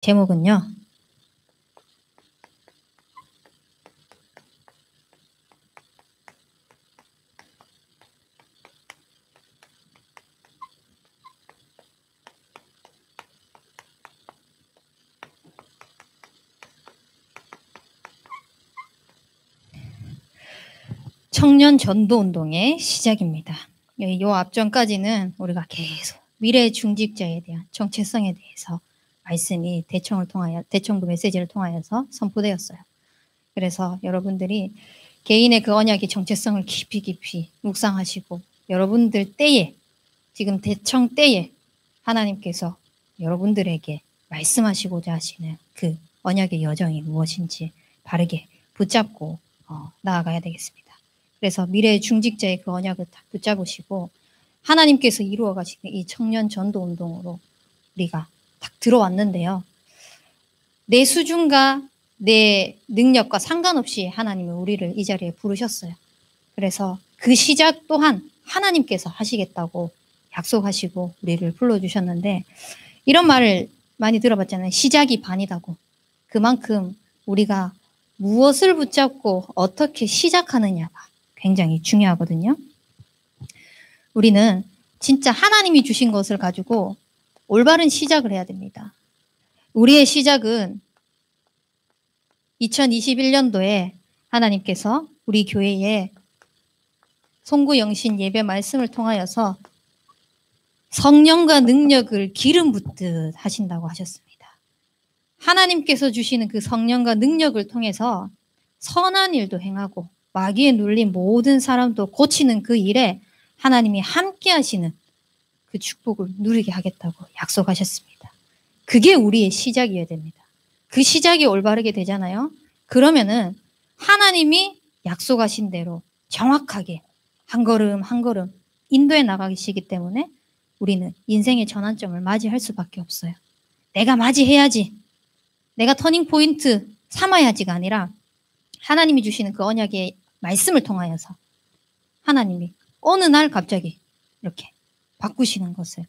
제목은요. 청년 전도운동의 시작입니다. 요 앞전까지는 우리가 계속 미래 중직자에 대한 정체성에 대해서 말씀이 대청부 메시지를 통하여서 선포되었어요. 그래서 여러분들이 개인의 그 언약의 정체성을 깊이 묵상하시고 여러분들 때에, 지금 대청 때에 하나님께서 여러분들에게 말씀하시고자 하시는 그 언약의 여정이 무엇인지 바르게 붙잡고 나아가야 되겠습니다. 그래서 미래의 중직자의 그 언약을 딱 붙잡으시고 하나님께서 이루어 가시는 이 청년 전도 운동으로 우리가 딱 들어왔는데요. 내 수준과 내 능력과 상관없이 하나님은 우리를 이 자리에 부르셨어요. 그래서 그 시작 또한 하나님께서 하시겠다고 약속하시고 우리를 불러주셨는데, 이런 말을 많이 들어봤잖아요. 시작이 반이다고. 그만큼 우리가 무엇을 붙잡고 어떻게 시작하느냐가 굉장히 중요하거든요. 우리는 진짜 하나님이 주신 것을 가지고 올바른 시작을 해야 됩니다. 우리의 시작은 2021년도에 하나님께서 우리 교회에 송구영신 예배 말씀을 통하여서 성령과 능력을 기름 붓듯 하신다고 하셨습니다. 하나님께서 주시는 그 성령과 능력을 통해서 선한 일도 행하고 마귀에 눌린 모든 사람도 고치는 그 일에 하나님이 함께 하시는 그 축복을 누리게 하겠다고 약속하셨습니다. 그게 우리의 시작이어야 됩니다. 그 시작이 올바르게 되잖아요. 그러면은 하나님이 약속하신 대로 정확하게 한 걸음 한 걸음 인도해 나가시기 때문에 우리는 인생의 전환점을 맞이할 수밖에 없어요. 내가 맞이해야지, 내가 터닝 포인트 삼아야지가 아니라 하나님이 주시는 그 언약의 말씀을 통하여서 하나님이 어느 날 갑자기 이렇게 바꾸시는 것을,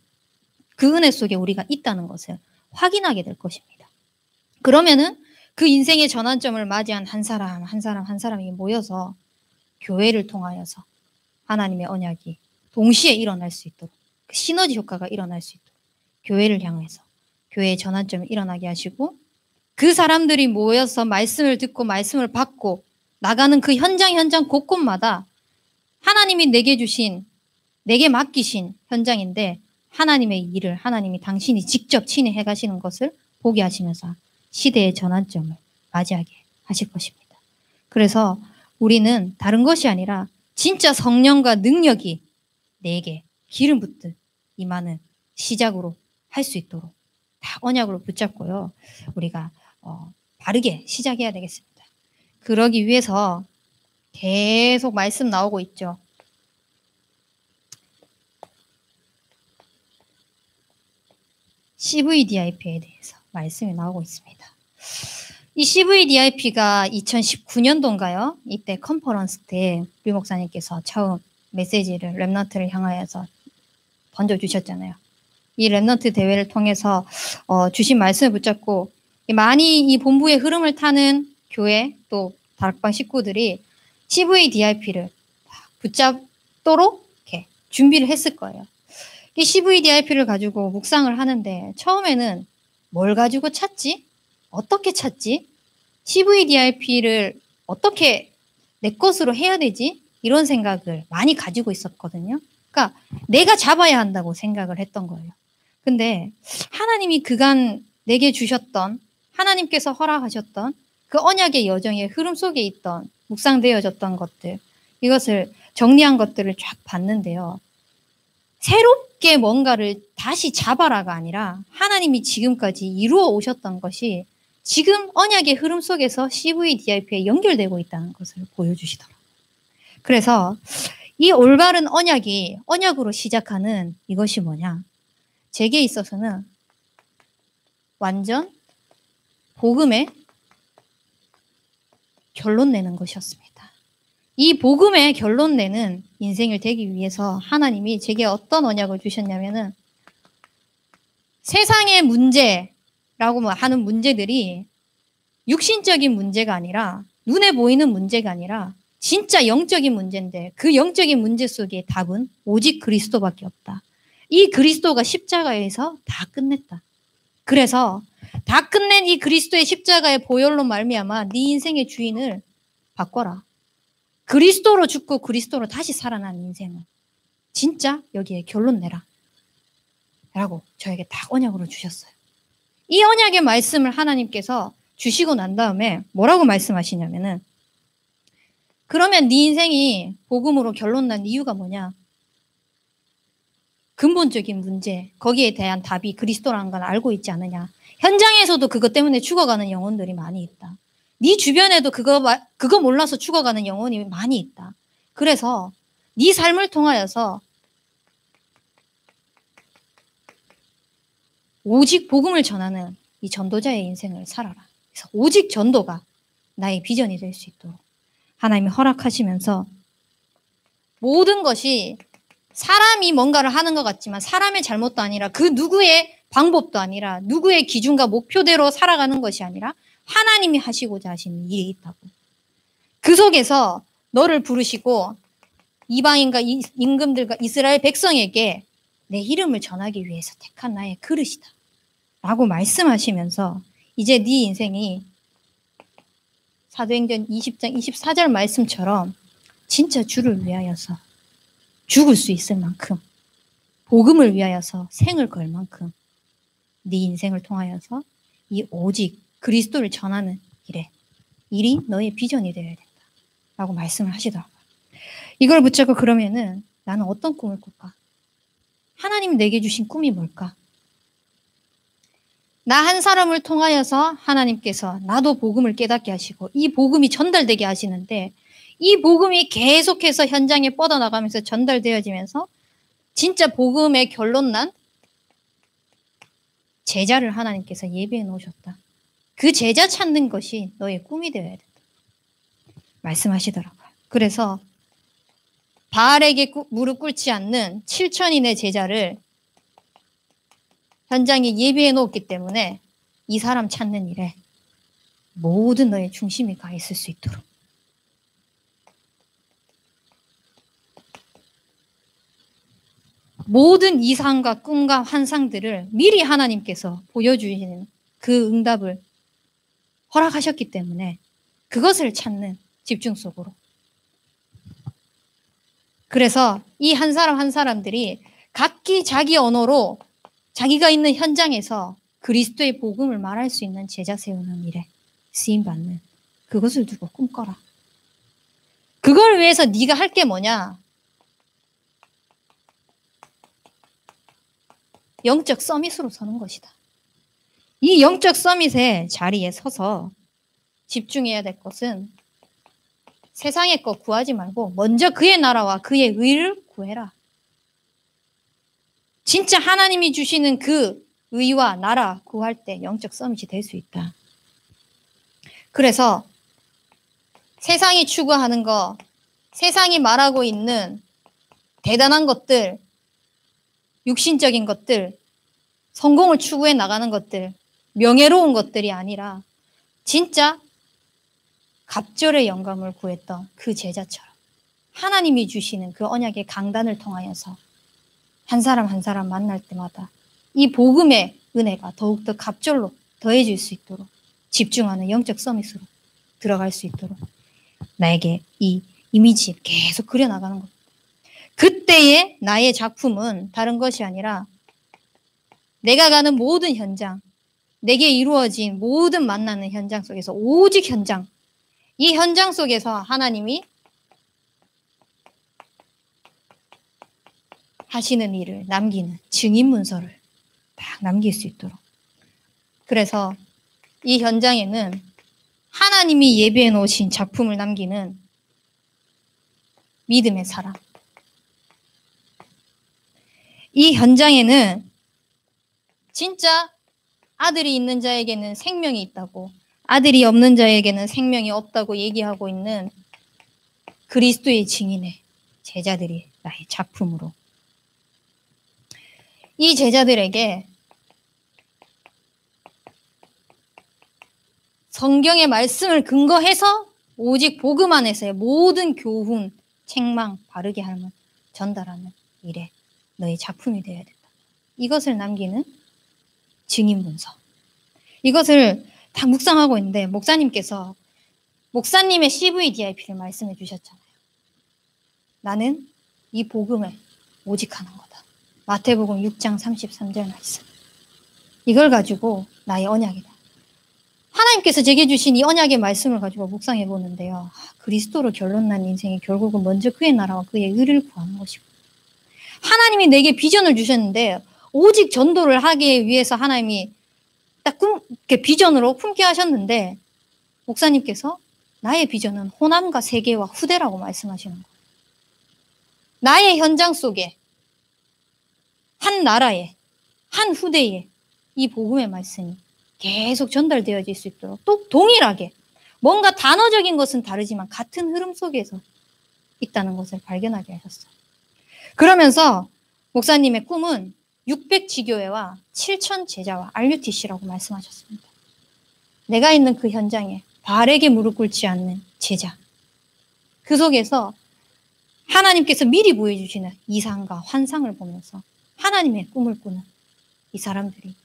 그 은혜 속에 우리가 있다는 것을 확인하게 될 것입니다. 그러면은 그 인생의 전환점을 맞이한 한 사람이 모여서 교회를 통하여서 하나님의 언약이 동시에 일어날 수 있도록, 그 시너지 효과가 일어날 수 있도록 교회를 향해서 교회의 전환점이 일어나게 하시고, 그 사람들이 모여서 말씀을 듣고 말씀을 받고 나가는 그 현장 곳곳마다 하나님이 내게 맡기신 현장인데 하나님의 일을 하나님이 당신이 직접 친히 해가시는 것을 보게 하시면서 시대의 전환점을 맞이하게 하실 것입니다. 그래서 우리는 다른 것이 아니라 진짜 성령과 능력이 내게 기름 붓듯 임하는 시작으로 할 수 있도록 다 언약으로 붙잡고요. 우리가 바르게 시작해야 되겠습니다. 그러기 위해서 계속 말씀 나오고 있죠. CVDIP에 대해서 말씀이 나오고 있습니다. 이 CVDIP가 2019년도인가요? 이때 컨퍼런스 때 우리 목사님께서 처음 메시지를 렘넌트를 향하여서 던져주셨잖아요. 이 렘넌트 대회를 통해서 주신 말씀을 붙잡고 많이 이 본부의 흐름을 타는 교회 또 다락방 식구들이 CVDIP를 붙잡도록 이렇게 준비를 했을 거예요. 이 CVDIP를 가지고 묵상을 하는데 처음에는 뭘 가지고 찾지? 어떻게 찾지? CVDIP를 어떻게 내 것으로 해야 되지? 이런 생각을 많이 가지고 있었거든요. 그러니까 내가 잡아야 한다고 생각을 했던 거예요. 근데 하나님이 그간 내게 주셨던, 하나님께서 허락하셨던 그 언약의 여정의 흐름 속에 있던 묵상되어졌던 것들, 이것을 정리한 것들을 쫙 봤는데요. 새롭게 뭔가를 다시 잡아라가 아니라 하나님이 지금까지 이루어 오셨던 것이 지금 언약의 흐름 속에서 CVDIP에 연결되고 있다는 것을 보여주시더라고요. 그래서 이 올바른 언약으로 시작하는 이것이 뭐냐? 제게 있어서는 완전 복음의 결론 내는 것이었습니다. 이 복음의 결론 내는 인생을 되기 위해서 하나님이 제게 어떤 언약을 주셨냐면은 세상의 문제라고 하는 문제들이 육신적인 문제가 아니라, 눈에 보이는 문제가 아니라 진짜 영적인 문제인데, 그 영적인 문제 속에 답은 오직 그리스도밖에 없다. 이 그리스도가 십자가에서 다 끝냈다. 그래서 다 끝낸 이 그리스도의 십자가의 보혈로 말미암아 네 인생의 주인을 바꿔라. 그리스도로 죽고 그리스도로 다시 살아난 인생을 진짜 여기에 결론 내라 라고 저에게 딱 언약으로 주셨어요. 이 언약의 말씀을 하나님께서 주시고 난 다음에 뭐라고 말씀하시냐면은, 그러면 네 인생이 복음으로 결론 난 이유가 뭐냐? 근본적인 문제, 거기에 대한 답이 그리스도라는 걸 알고 있지 않느냐? 현장에서도 그것 때문에 죽어가는 영혼들이 많이 있다. 네 주변에도 그거 몰라서 죽어가는 영혼이 많이 있다. 그래서 네 삶을 통하여서 오직 복음을 전하는 이 전도자의 인생을 살아라. 그래서 오직 전도가 나의 비전이 될 수 있도록 하나님이 허락하시면서, 모든 것이 사람이 뭔가를 하는 것 같지만 사람의 잘못도 아니라, 그 누구의 방법도 아니라, 누구의 기준과 목표대로 살아가는 것이 아니라 하나님이 하시고자 하시는 일이 있다고. 그 속에서 너를 부르시고 이방인과 임금들과 이스라엘 백성에게 내 이름을 전하기 위해서 택한 나의 그릇이다 라고 말씀하시면서, 이제 네 인생이 사도행전 20장 24절 말씀처럼 진짜 주를 위하여서 죽을 수 있을 만큼, 복음을 위하여서 생을 걸 만큼 네 인생을 통하여서 이 오직 그리스도를 전하는 일이 너의 비전이 되어야 된다 라고 말씀을 하시더라고요. 이걸 붙잡고 그러면은 나는 어떤 꿈을 꿀까? 하나님 내게 주신 꿈이 뭘까? 나 한 사람을 통하여서 하나님께서 나도 복음을 깨닫게 하시고 이 복음이 전달되게 하시는데, 이 복음이 계속해서 현장에 뻗어나가면서 전달되어지면서 진짜 복음의 결론 난 제자를 하나님께서 예비해 놓으셨다. 그 제자 찾는 것이 너의 꿈이 되어야 된다 말씀하시더라고요. 그래서 바알에게 무릎 꿇지 않는 7,000인의 제자를 현장에 예비해 놓았기 때문에 이 사람 찾는 일에 모든 너의 중심이 가 있을 수 있도록, 모든 이상과 꿈과 환상들을 미리 하나님께서 보여주시는 그 응답을 허락하셨기 때문에 그것을 찾는 집중 속으로. 그래서 이 한 사람 한 사람들이 각기 자기 언어로 자기가 있는 현장에서 그리스도의 복음을 말할 수 있는 제자 세우는 일에 쓰임받는 그것을 두고 꿈꿔라. 그걸 위해서 네가 할 게 뭐냐? 영적 서밋으로 서는 것이다. 이 영적 서밋의 자리에 서서 집중해야 될 것은 세상의 것 구하지 말고 먼저 그의 나라와 그의 의를 구해라. 진짜 하나님이 주시는 그 의와 나라 구할 때 영적 서밋이 될 수 있다. 그래서 세상이 추구하는 것, 세상이 말하고 있는 대단한 것들, 육신적인 것들, 성공을 추구해 나가는 것들, 명예로운 것들이 아니라 진짜 갑절의 영감을 구했던 그 제자처럼 하나님이 주시는 그 언약의 강단을 통하여서 한 사람 한 사람 만날 때마다 이 복음의 은혜가 더욱더 갑절로 더해질 수 있도록 집중하는 영적 서밋으로 들어갈 수 있도록 나에게 이 이미지 계속 그려나가는 것. 그때의 나의 작품은 다른 것이 아니라 내가 가는 모든 현장, 내게 이루어진 모든 만나는 현장 속에서 오직 현장, 이 현장 속에서 하나님이 하시는 일을 남기는 증인 문서를 딱 남길 수 있도록. 그래서 이 현장에는 하나님이 예비해 놓으신 작품을 남기는 믿음의 사람, 이 현장에는 진짜 아들이 있는 자에게는 생명이 있다고, 아들이 없는 자에게는 생명이 없다고 얘기하고 있는 그리스도의 증인의 제자들이 나의 작품으로, 이 제자들에게 성경의 말씀을 근거해서 오직 복음 안에서의 모든 교훈, 책망, 바르게 함을 전달하는 일에 너의 작품이 되어야 된다. 이것을 남기는 증인 문서. 이것을 다 묵상하고 있는데 목사님께서 목사님의 CVDIP를 말씀해 주셨잖아요. 나는 이 복음을 오직 하는 거다. 마태복음 6장 33절 말씀. 이걸 가지고 나의 언약이다. 하나님께서 제게 주신 이 언약의 말씀을 가지고 묵상해 보는데요. 그리스도로 결론난 인생이 결국은 먼저 그의 나라와 그의 의를 구하는 것이고, 하나님이 내게 비전을 주셨는데 오직 전도를 하기 위해서 하나님이 딱 이렇게 비전으로 품게 하셨는데, 목사님께서 나의 비전은 호남과 세계와 후대라고 말씀하시는 거예요. 나의 현장 속에 한 나라에 한 후대에 이 복음의 말씀이 계속 전달되어질 수 있도록 또 동일하게 뭔가 단어적인 것은 다르지만 같은 흐름 속에서 있다는 것을 발견하게 하셨어요. 그러면서 목사님의 꿈은 600지교회와 7천 제자와 RUTC라고 말씀하셨습니다. 내가 있는 그 현장에 발에게 무릎 꿇지 않는 제자. 그 속에서 하나님께서 미리 보여주시는 이상과 환상을 보면서 하나님의 꿈을 꾸는 이 사람들이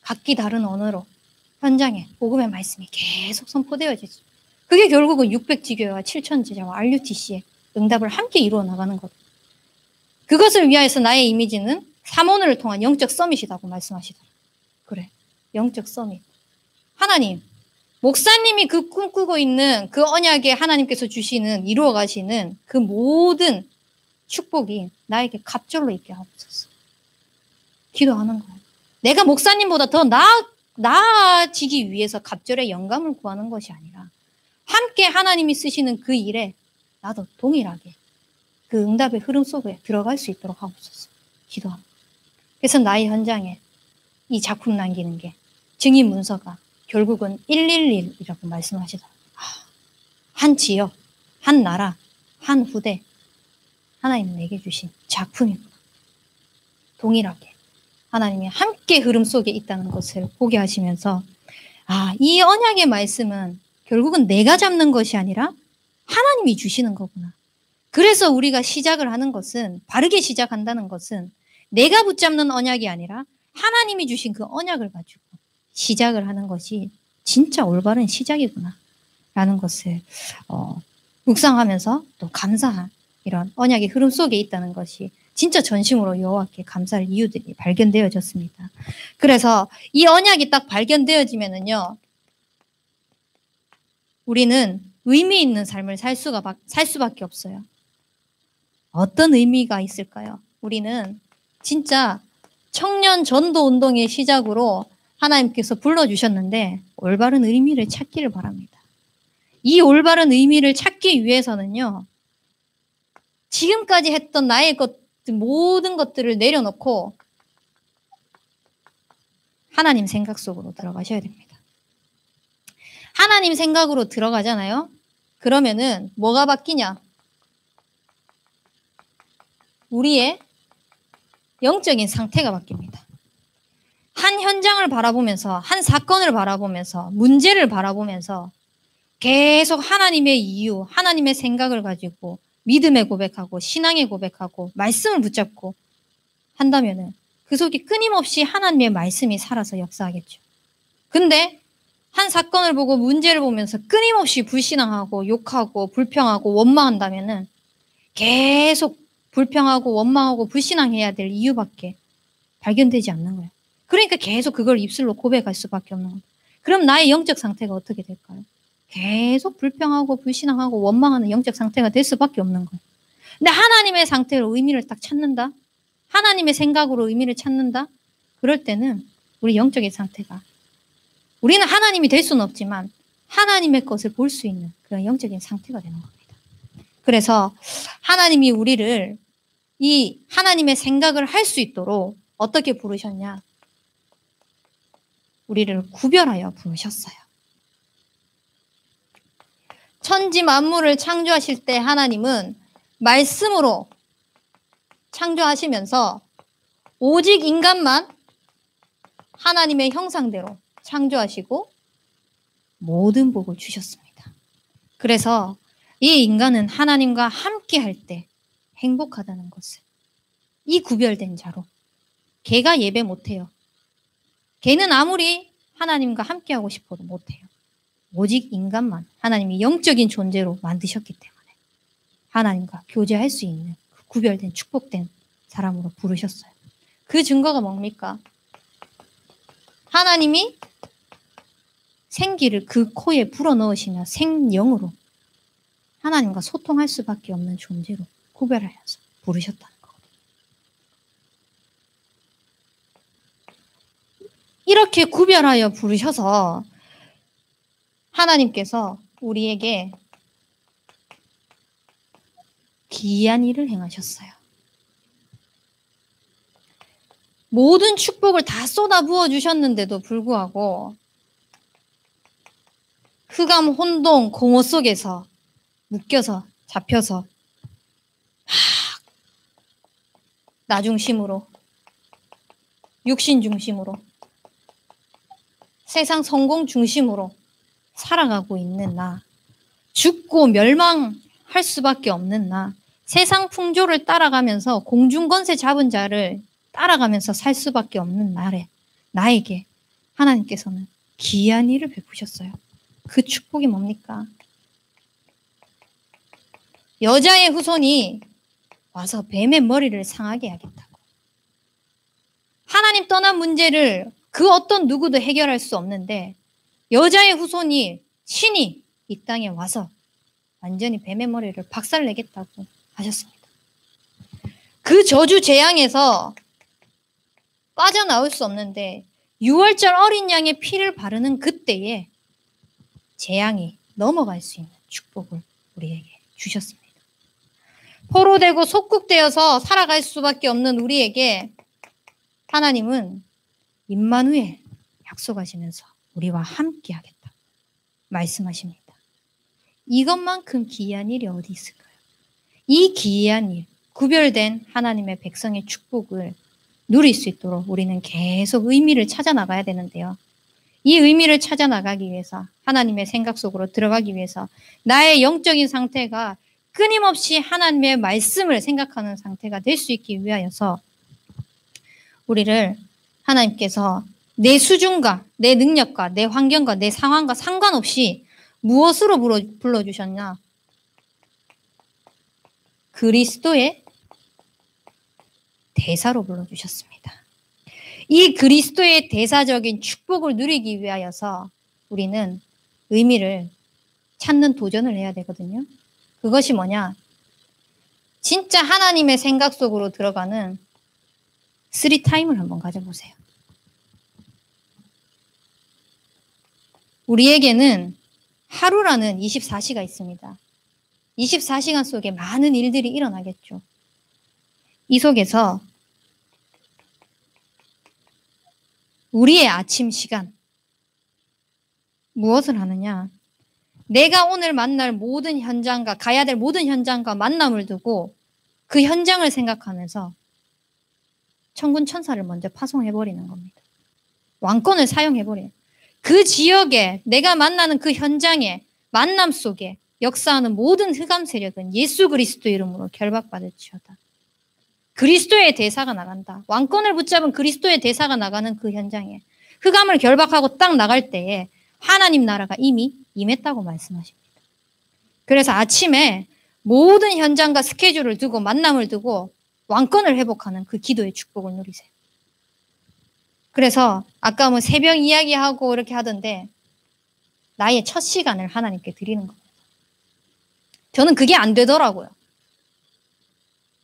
각기 다른 언어로 현장에 복음의 말씀이 계속 선포되어지죠. 그게 결국은 600지교회와 7천 제자와 RUTC의 응답을 함께 이루어 나가는 것. 그것을 위하여서 나의 이미지는 3원을 통한 영적 서밋이라고 말씀하시더라고요. 그래, 영적 서밋. 하나님, 목사님이 그 꿈꾸고 있는 그 언약에 하나님께서 주시는, 이루어 가시는 그 모든 축복이 나에게 갑절로 있게 하옵소서. 기도하는 거예요. 내가 목사님보다 더 나아지기 위해서 갑절의 영감을 구하는 것이 아니라 함께 하나님이 쓰시는 그 일에 나도 동일하게 그 응답의 흐름 속에 들어갈 수 있도록 하옵소서. 기도합니다. 그래서 나의 현장에 이 작품 남기는 게 증인 문서가 결국은 111이라고 말씀하시더라고요. 한 지역, 한 나라, 한 후대, 하나님 내게 주신 작품이구나. 동일하게 하나님이 함께 흐름 속에 있다는 것을 보게 하시면서, 이 언약의 말씀은 결국은 내가 잡는 것이 아니라 하나님이 주시는 거구나. 그래서 우리가 시작을 하는 것은, 바르게 시작한다는 것은 내가 붙잡는 언약이 아니라 하나님이 주신 그 언약을 가지고 시작을 하는 것이 진짜 올바른 시작이구나 라는 것을 묵상하면서 또 감사한 이런 언약의 흐름 속에 있다는 것이 진짜 전심으로 여호와께 감사할 이유들이 발견되어졌습니다. 그래서 이 언약이 딱 발견되어지면은요, 우리는 의미 있는 삶을 살 수밖에 없어요. 어떤 의미가 있을까요? 우리는 진짜 청년 전도 운동의 시작으로 하나님께서 불러주셨는데 올바른 의미를 찾기를 바랍니다. 이 올바른 의미를 찾기 위해서는요, 지금까지 했던 나의 모든 것들을 내려놓고 하나님 생각 속으로 들어가셔야 됩니다. 하나님 생각으로 들어가잖아요. 그러면은 뭐가 바뀌냐? 우리의 영적인 상태가 바뀝니다. 한 현장을 바라보면서, 한 사건을 바라보면서, 문제를 바라보면서 계속 하나님의 이유, 하나님의 생각을 가지고 믿음의 고백하고 신앙의 고백하고 말씀을 붙잡고 한다면은 그 속에 끊임없이 하나님의 말씀이 살아서 역사하겠죠. 근데 한 사건을 보고 문제를 보면서 끊임없이 불신앙하고 욕하고 불평하고 원망한다면은 계속 불평하고 원망하고 불신앙해야 될 이유밖에 발견되지 않는 거예요. 그러니까 계속 그걸 입술로 고백할 수밖에 없는 거예요. 그럼 나의 영적 상태가 어떻게 될까요? 계속 불평하고 불신앙하고 원망하는 영적 상태가 될 수밖에 없는 거예요. 근데 하나님의 상태로 의미를 딱 찾는다? 하나님의 생각으로 의미를 찾는다? 그럴 때는 우리 영적인 상태가, 우리는 하나님이 될 수는 없지만 하나님의 것을 볼 수 있는 그런 영적인 상태가 되는 겁니다. 그래서 하나님이 우리를 이 하나님의 생각을 할 수 있도록 어떻게 부르셨냐? 우리를 구별하여 부르셨어요. 천지 만물을 창조하실 때 하나님은 말씀으로 창조하시면서 오직 인간만 하나님의 형상대로 창조하시고 모든 복을 주셨습니다. 그래서 이 인간은 하나님과 함께 할 때 행복하다는 것을, 이 구별된 자로, 걔가 예배 못해요. 걔는 아무리 하나님과 함께 하고 싶어도 못해요. 오직 인간만 하나님이 영적인 존재로 만드셨기 때문에 하나님과 교제할 수 있는 그 구별된 축복된 사람으로 부르셨어요. 그 증거가 뭡니까? 하나님이 생기를 그 코에 불어넣으시며 생명으로 하나님과 소통할 수밖에 없는 존재로 구별하여서 부르셨다는 거거든요. 이렇게 구별하여 부르셔서 하나님께서 우리에게 기이한 일을 행하셨어요. 모든 축복을 다 쏟아 부어 주셨는데도 불구하고 흑암, 혼동, 공허 속에서 묶여서 잡혀서 나 중심으로, 육신 중심으로, 세상 성공 중심으로 살아가고 있는 나, 죽고 멸망할 수밖에 없는 나, 세상 풍조를 따라가면서 공중권세 잡은 자를 따라가면서 살 수밖에 없는 나에게 하나님께서는 기이한 일을 베푸셨어요. 그 축복이 뭡니까? 여자의 후손이 와서 뱀의 머리를 상하게 하겠다고. 하나님 떠난 문제를 그 어떤 누구도 해결할 수 없는데 여자의 후손이 신이 이 땅에 와서 완전히 뱀의 머리를 박살내겠다고 하셨습니다. 그 저주 재앙에서 빠져나올 수 없는데 6월절 어린 양의 피를 바르는 그때에 재앙이 넘어갈 수 있는 축복을 우리에게 주셨습니다. 포로되고 속국되어서 살아갈 수밖에 없는 우리에게 하나님은 임마누엘 약속하시면서 우리와 함께 하겠다 말씀하십니다. 이것만큼 기이한 일이 어디 있을까요? 이 기이한 일, 구별된 하나님의 백성의 축복을 누릴 수 있도록 우리는 계속 의미를 찾아 나가야 되는데요. 이 의미를 찾아 나가기 위해서, 하나님의 생각 속으로 들어가기 위해서 나의 영적인 상태가 끊임없이 하나님의 말씀을 생각하는 상태가 될 수 있기 위하여서 우리를 하나님께서 내 수준과 내 능력과 내 환경과 내 상황과 상관없이 무엇으로 불러주셨냐? 그리스도의 대사로 불러주셨습니다. 이 그리스도의 대사적인 축복을 누리기 위하여서 우리는 의미를 찾는 도전을 해야 되거든요. 그것이 뭐냐? 진짜 하나님의 생각 속으로 들어가는 3타임을 한번 가져보세요. 우리에게는 하루라는 24시가 있습니다. 24시간 속에 많은 일들이 일어나겠죠. 이 속에서 우리의 아침 시간 무엇을 하느냐? 내가 오늘 만날 모든 현장과 가야 될 모든 현장과 만남을 두고 그 현장을 생각하면서 천군 천사를 먼저 파송해버리는 겁니다. 왕권을 사용해버려요. 그 지역에 내가 만나는 그 현장에 만남 속에 역사하는 모든 흑암 세력은 예수 그리스도 이름으로 결박받을지어다. 그리스도의 대사가 나간다. 왕권을 붙잡은 그리스도의 대사가 나가는 그 현장에 흑암을 결박하고 딱 나갈 때에 하나님 나라가 이미 임했다고 말씀하십니다. 그래서 아침에 모든 현장과 스케줄을 두고 만남을 두고 왕권을 회복하는 그 기도의 축복을 누리세요. 그래서 아까 뭐 새벽 이야기하고 이렇게 하던데 나의 첫 시간을 하나님께 드리는 겁니다. 저는 그게 안 되더라고요.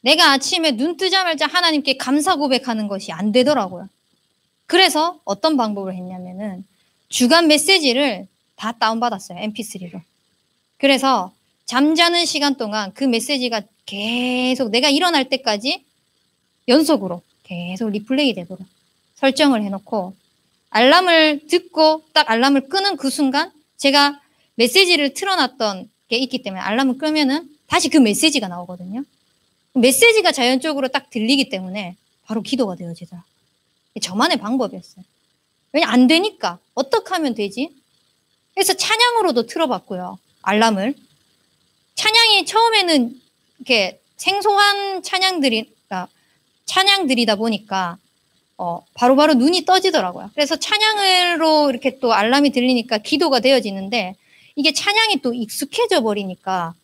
내가 아침에 눈 뜨자마자 하나님께 감사 고백하는 것이 안 되더라고요. 그래서 어떤 방법을 했냐면은 주간 메시지를 다 다운받았어요. mp3로. 그래서 잠자는 시간 동안 그 메시지가 계속 내가 일어날 때까지 연속으로 계속 리플레이 되도록 설정을 해놓고 알람을 듣고 딱 알람을 끄는 그 순간 제가 메시지를 틀어놨던 게 있기 때문에 알람을 끄면은 다시 그 메시지가 나오거든요. 메시지가 자연적으로 딱 들리기 때문에 바로 기도가 되어지더라고요. 저만의 방법이었어요. 왜냐 안 되니까 어떻게 하면 되지? 그래서 찬양으로도 틀어봤고요. 알람을. 찬양이 처음에는 이렇게 생소한 찬양들이다 보니까 바로바로 눈이 떠지더라고요. 그래서 찬양으로 이렇게 또 알람이 들리니까 기도가 되어지는데 이게 찬양이 또 익숙해져 버리니까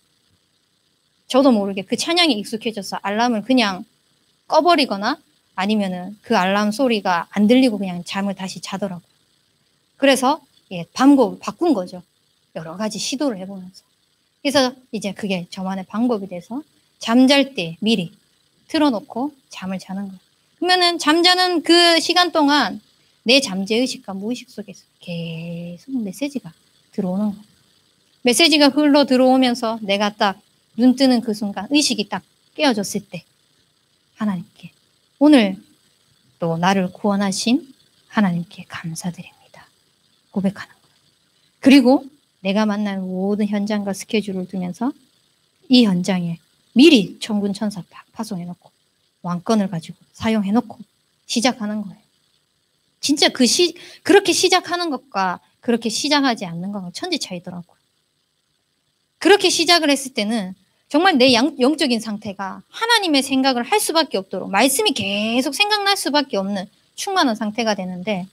저도 모르게 그 찬양이 익숙해져서 알람을 그냥 꺼버리거나 아니면은 그 알람 소리가 안 들리고 그냥 잠을 다시 자더라고요. 그래서 방법을 바꾼 거죠. 여러 가지 시도를 해보면서. 그래서 이제 그게 저만의 방법이 돼서 잠잘 때 미리 틀어놓고 잠을 자는 거예요. 그러면은 잠자는 그 시간 동안 내 잠재의식과 무의식 속에서 계속 메시지가 들어오는 거예요. 메시지가 흘러 들어오면서 내가 딱 눈 뜨는 그 순간 의식이 딱 깨어졌을 때 하나님께 오늘 또 나를 구원하신 하나님께 감사드립니다. 고백하는 거예요. 그리고 내가 만난 모든 현장과 스케줄을 두면서 이 현장에 미리 천군 천사 파송해놓고 왕권을 가지고 사용해놓고 시작하는 거예요. 진짜 그렇게 시작하는 것과 그렇게 시작하지 않는 것은 천지 차이더라고요. 그렇게 시작을 했을 때는 정말 내 영적인 상태가 하나님의 생각을 할 수밖에 없도록 말씀이 계속 생각날 수밖에 없는 충만한 상태가 되는데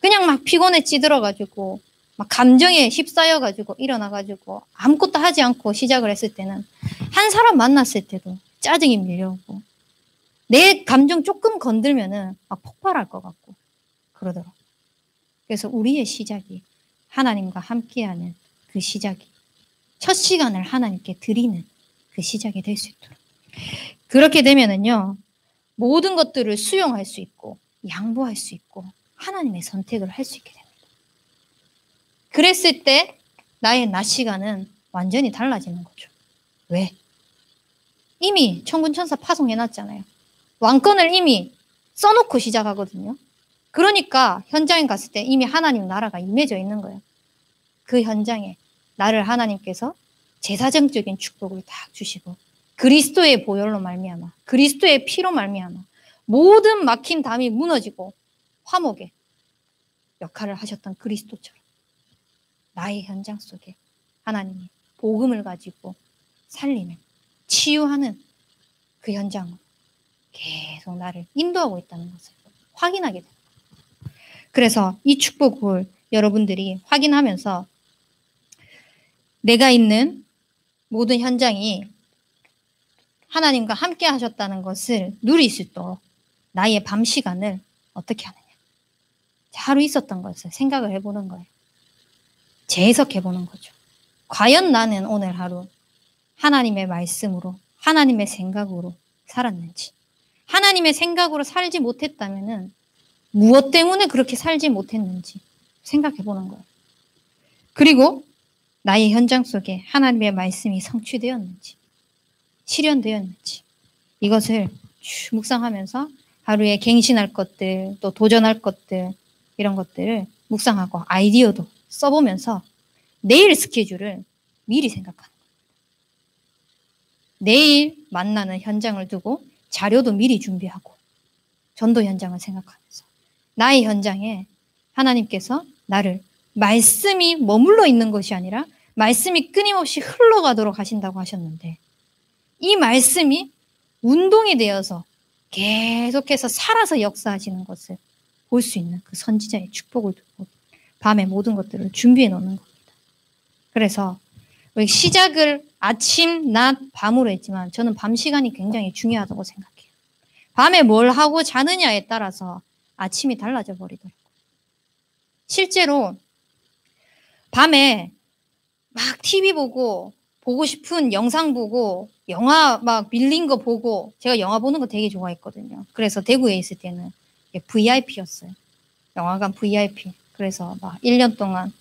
그냥 막 피곤에 찌들어가지고 막 감정에 휩싸여가지고 일어나가지고 아무것도 하지 않고 시작을 했을 때는 한 사람 만났을 때도 짜증이 밀려오고 내 감정 조금 건들면은 막 폭발할 것 같고 그러더라고요. 그래서 우리의 시작이 하나님과 함께하는 그 시작이 첫 시간을 하나님께 드리는 그 시작이 될 수 있도록 그렇게 되면은요 모든 것들을 수용할 수 있고 양보할 수 있고 하나님의 선택을 할 수 있게 됩니다. 그랬을 때 나의 낮 시간은 완전히 달라지는 거죠. 왜? 이미 천군천사 파송해놨잖아요. 왕권을 이미 써놓고 시작하거든요. 그러니까 현장에 갔을 때 이미 하나님 나라가 임해져 있는 거예요. 그 현장에 나를 하나님께서 제사장적인 축복을 다 주시고 그리스도의 보혈로 말미암아 그리스도의 피로 말미암아 모든 막힌 담이 무너지고 화목의 역할을 하셨던 그리스도처럼 나의 현장 속에 하나님이 복음을 가지고 살리는 치유하는 그 현장으로 계속 나를 인도하고 있다는 것을 확인하게 됩니다. 그래서 이 축복을 여러분들이 확인하면서 내가 있는 모든 현장이 하나님과 함께 하셨다는 것을 누릴 수 있도록 나의 밤 시간을 어떻게 하느냐. 하루 있었던 것을 생각을 해보는 거예요. 재해석해보는 거죠. 과연 나는 오늘 하루 하나님의 말씀으로 하나님의 생각으로 살았는지 하나님의 생각으로 살지 못했다면 무엇 때문에 그렇게 살지 못했는지 생각해보는 거예요. 그리고 나의 현장 속에 하나님의 말씀이 성취되었는지 실현되었는지 이것을 묵상하면서 하루에 갱신할 것들 또 도전할 것들 이런 것들을 묵상하고 아이디어도 써보면서 내일 스케줄을 미리 생각하는 거예요. 내일 만나는 현장을 두고 자료도 미리 준비하고 전도 현장을 생각하면서 나의 현장에 하나님께서 나를 말씀이 머물러 있는 것이 아니라 말씀이 끊임없이 흘러가도록 하신다고 하셨는데 이 말씀이 운동이 되어서 계속해서 살아서 역사하시는 것을 볼 수 있는 그 선지자의 축복을 두고 밤에 모든 것들을 준비해 놓는 겁니다. 그래서 우리 시작을 아침, 낮, 밤으로 했지만 저는 밤 시간이 굉장히 중요하다고 생각해요. 밤에 뭘 하고 자느냐에 따라서 아침이 달라져 버리더라고요. 실제로 밤에 막 TV 보고 싶은 영상 보고 영화 막 밀린 거 보고 제가 영화 보는 거 되게 좋아했거든요. 그래서 대구에 있을 때는 VIP였어요. 영화관 VIP. 그래서 막 1년 동안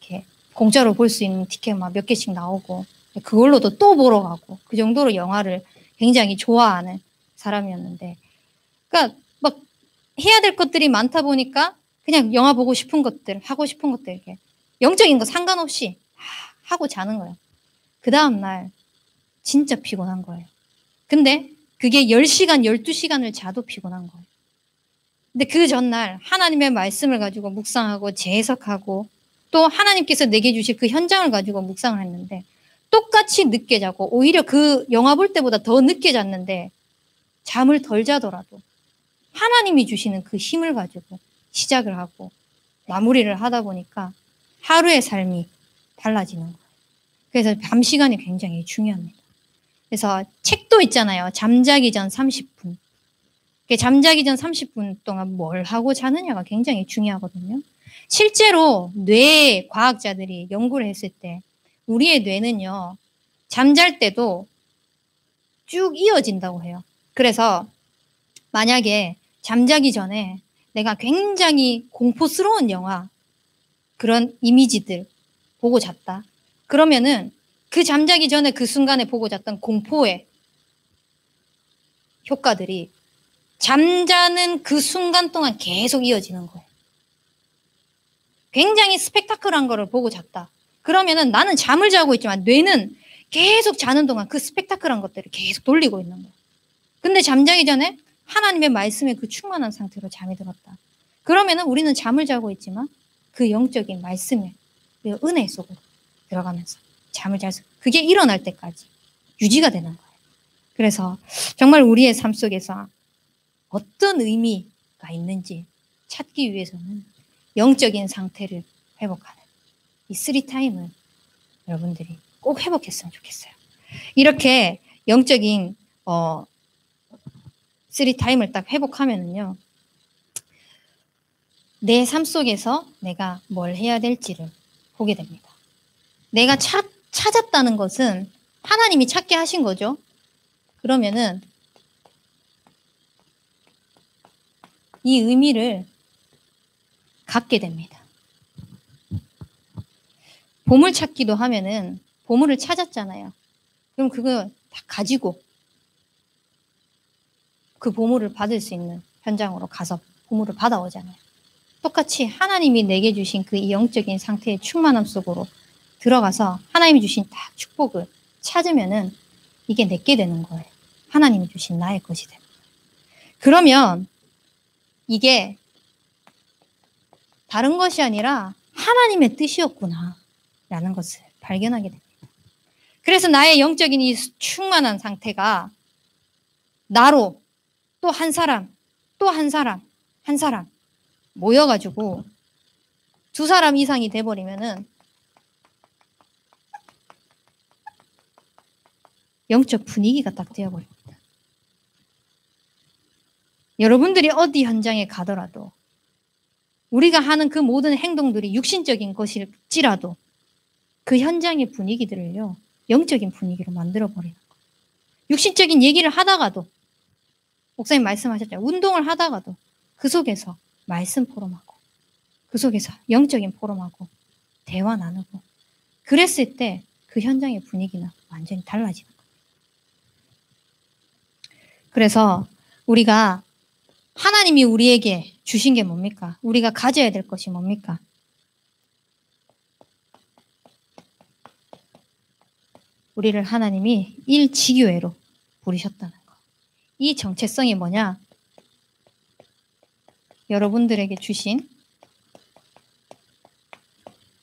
이렇게 공짜로 볼 수 있는 티켓 막 몇 개씩 나오고 그걸로도 또 보러 가고 그 정도로 영화를 굉장히 좋아하는 사람이었는데 그러니까 막 해야 될 것들이 많다 보니까 그냥 영화 보고 싶은 것들 하고 싶은 것들 이렇게 영적인 거 상관없이 하고 자는 거예요. 그 다음날 진짜 피곤한 거예요. 근데 그게 10시간, 12시간을 자도 피곤한 거예요. 근데 그 전날 하나님의 말씀을 가지고 묵상하고 재해석하고 또 하나님께서 내게 주실 그 현장을 가지고 묵상을 했는데 똑같이 늦게 자고 오히려 그 영화 볼 때보다 더 늦게 잤는데 잠을 덜 자더라도 하나님이 주시는 그 힘을 가지고 시작을 하고 마무리를 하다 보니까 하루의 삶이 달라지는 거예요. 그래서 밤 시간이 굉장히 중요합니다. 그래서 책도 있잖아요. 잠자기 전 30분. 잠자기 전 30분 동안 뭘 하고 자느냐가 굉장히 중요하거든요. 실제로 뇌 과학자들이 연구를 했을 때 우리의 뇌는요, 잠잘 때도 쭉 이어진다고 해요. 그래서 만약에 잠자기 전에 내가 굉장히 공포스러운 영화, 그런 이미지들 보고 잤다. 그러면은 그 잠자기 전에 그 순간에 보고 잤던 공포의 효과들이 잠자는 그 순간 동안 계속 이어지는 거예요. 굉장히 스펙타클한 거를 보고 잤다. 그러면은 나는 잠을 자고 있지만 뇌는 계속 자는 동안 그 스펙타클한 것들을 계속 돌리고 있는 거예요. 근데 잠자기 전에 하나님의 말씀에 그 충만한 상태로 잠이 들었다. 그러면은 우리는 잠을 자고 있지만 그 영적인 말씀에 그 은혜 속으로 들어가면서 잠을 잘 그게 일어날 때까지 유지가 되는 거예요. 그래서 정말 우리의 삶 속에서 어떤 의미가 있는지 찾기 위해서는 영적인 상태를 회복하는 이 3타임을 여러분들이 꼭 회복했으면 좋겠어요. 이렇게 영적인 3타임을 딱 회복하면은요, 내 삶 속에서 내가 뭘 해야 될지를 보게 됩니다. 내가 찾았다는 것은 하나님이 찾게 하신 거죠. 그러면은 이 의미를 갖게 됩니다. 보물 찾기도 하면은 보물을 찾았잖아요. 그럼 그거 다 가지고 그 보물을 받을 수 있는 현장으로 가서 보물을 받아오잖아요. 똑같이 하나님이 내게 주신 그 영적인 상태의 충만함 속으로 들어가서 하나님이 주신 딱 축복을 찾으면은 이게 내게 되는 거예요. 하나님이 주신 나의 것이 되는 거예요. 그러면 이게 다른 것이 아니라 하나님의 뜻이었구나 라는 것을 발견하게 됩니다. 그래서 나의 영적인 이 충만한 상태가 나로 또 한 사람, 또 한 사람, 한 사람 모여가지고 두 사람 이상이 돼버리면은 영적 분위기가 딱 되어버립니다. 여러분들이 어디 현장에 가더라도 우리가 하는 그 모든 행동들이 육신적인 것일지라도 그 현장의 분위기들을요, 영적인 분위기로 만들어버리는 거예요. 육신적인 얘기를 하다가도, 목사님 말씀하셨죠. 운동을 하다가도 그 속에서 말씀 포럼하고, 그 속에서 영적인 포럼하고, 대화 나누고, 그랬을 때 그 현장의 분위기는 완전히 달라지는 거예요. 그래서 우리가 하나님이 우리에게 주신 게 뭡니까? 우리가 가져야 될 것이 뭡니까? 우리를 하나님이 일지교회로 부르셨다는 거. 이 정체성이 뭐냐? 여러분들에게 주신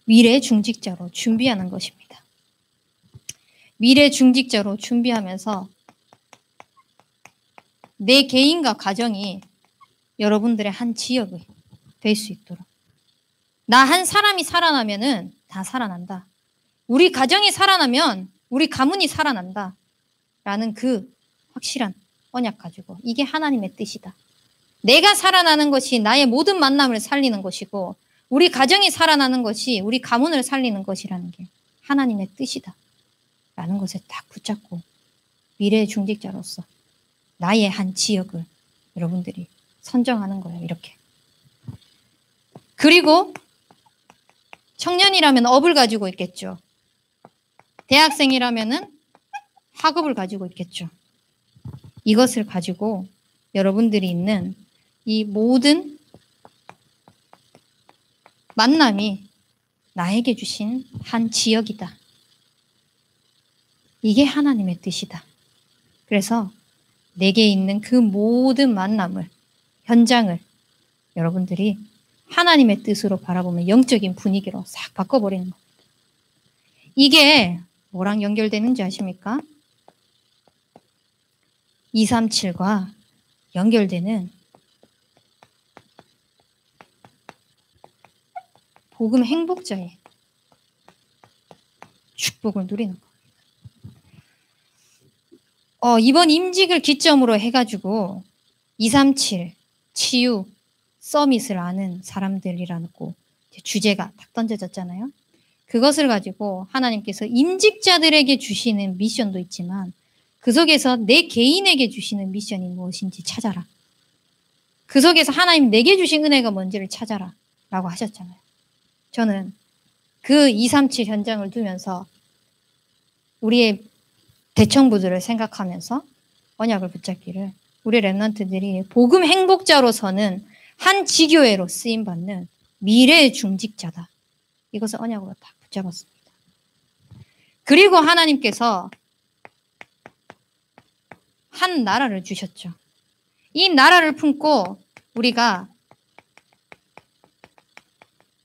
미래 중직자로 준비하는 것입니다. 미래 중직자로 준비하면서 내 개인과 가정이 여러분들의 한 지역이 될 수 있도록. 나 한 사람이 살아나면은 다 살아난다. 우리 가정이 살아나면 우리 가문이 살아난다. 라는 그 확실한 언약 가지고 이게 하나님의 뜻이다. 내가 살아나는 것이 나의 모든 만남을 살리는 것이고 우리 가정이 살아나는 것이 우리 가문을 살리는 것이라는 게 하나님의 뜻이다. 라는 것을 딱 붙잡고 미래의 중직자로서 나의 한 지역을 여러분들이 선정하는 거예요. 이렇게. 그리고 청년이라면 업을 가지고 있겠죠. 대학생이라면은 학업을 가지고 있겠죠. 이것을 가지고 여러분들이 있는 이 모든 만남이 나에게 주신 한 지역이다. 이게 하나님의 뜻이다. 그래서 내게 있는 그 모든 만남을, 현장을 여러분들이 하나님의 뜻으로 바라보면 영적인 분위기로 싹 바꿔버리는 겁니다. 이게 뭐랑 연결되는지 아십니까? 237과 연결되는 복음 행복자의 축복을 누리는 겁니다. 이번 임직을 기점으로 해가지고 237 치유 서밋을 아는 사람들이라고 주제가 딱 던져졌잖아요. 그것을 가지고 하나님께서 임직자들에게 주시는 미션도 있지만 그 속에서 내 개인에게 주시는 미션이 무엇인지 찾아라. 그 속에서 하나님 내게 주신 은혜가 뭔지를 찾아라 라고 하셨잖아요. 저는 그 237 현장을 두면서 우리의 대청부들을 생각하면서 언약을 붙잡기를 우리 렘넌트들이 복음 행복자로서는 한 지교회로 쓰임받는 미래의 중직자다. 이것을 언약으로 다 붙잡았습니다. 그리고 하나님께서 한 나라를 주셨죠. 이 나라를 품고 우리가